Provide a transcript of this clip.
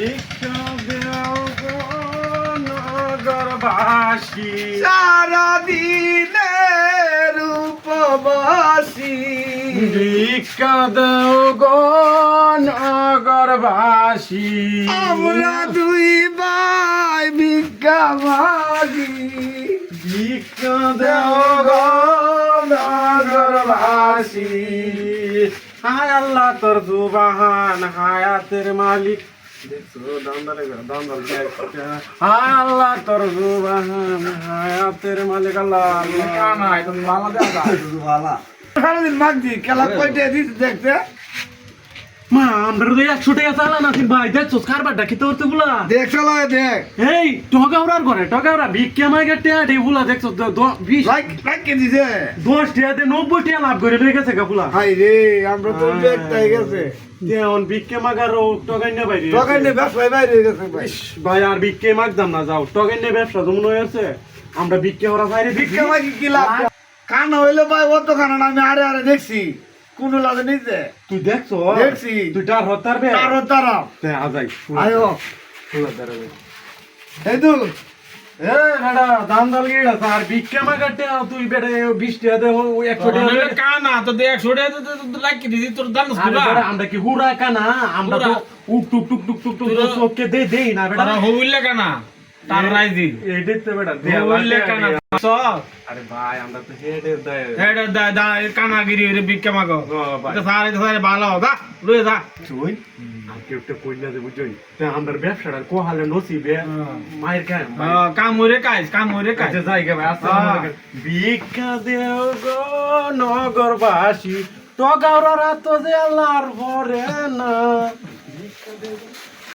ভিক্ষা দেও গো নগরবাসী, সারা দিনের উপবাসী। ভিক্ষা দেও গো নগরবাসী, আমরা দুই ভাই ভিক্ষা মাগি। ভিক্ষা দেও গো নগরবাসী। হায় আল্লাহ তোর জুবাহান হায়াতের মালিক, হায় আল্লাহ তোর জুবাহান হায়াতের মালিক। আল্লাহ সারাদিন মাগছি খেলা কয়টা দিতে দেখতে। মা আমরা তো 100 টাকা চালান আছি ভাই, দেখছো কারবারটা কি তোর তো গুলা দেখ চলো দেখ এই টগাওরার ঘরে টগাওরা ভিক্ষা মাইগে টেয়া দে বুলা, দেখছো 20 লাইক লাইক কে দিছে 10 টাকা দিয়ে 90 টাকা লাভ করে লয়ে গেছে গা বুলা। হাই রে আমরা তো দেখতে গেছে তেমন ভিক্ষা মাগার টগাই না বাইরে দোকানে ব্যবসা বাইরে হয়ে গেছে ভাই। ইস, ভাই আর ভিক্ষা মাগদাম না, যাও টগাই না ব্যবসা যেমন হয়েছে আমরা ভিক্ষা ওরা বাইরে ভিক্ষা মাগি কি লাভ? কান হইলে ভাই অত কান না, আমি আরে আরে দেখছি কোন লাগে নিতে। তুই দেখছো দেখছি। তুই ডার হতার বে তারও তারা তে আজাই আয়ো ফুলা দাঁড়াবে এই দু এ বেটা দাম দাল গিড়া আর ভিক্ষা মাগাতে তুই বেটা 20 টাকা দে 100 টাকা দে। কানা তো দেখ ছোড়ে তো লাকি দিদি তোর দান আরে সুরা বেটা আমরা কি হুড়া কানা, আমরা তো উক টুক টুক টুক টুক টুক চোখকে দেই না বেটা। তারা হইলে কানা তার রাইজি এই দেখতে বেটা হইলে কানা সব আরে ভাই আমরা তো হেডের দেয় হেডা দা দা কানা গিরি রে বিক্কা মাগো ভাই এটা সারে ভালো দা লয়ে যা তুই আজকে একটা কইলা দে বুঝই তে আমরা ব্যবসাটা কোহালে নসিবে মায়ের খায় কাম হইরে কাজ কাজে যাই গে ভাই আসসালামু আলাইকুম। ভিক্ষা দেও গো নগরবাসী, টগাওরা তো যে আল্লাহর ভরে না। ভিক্ষা দেও গো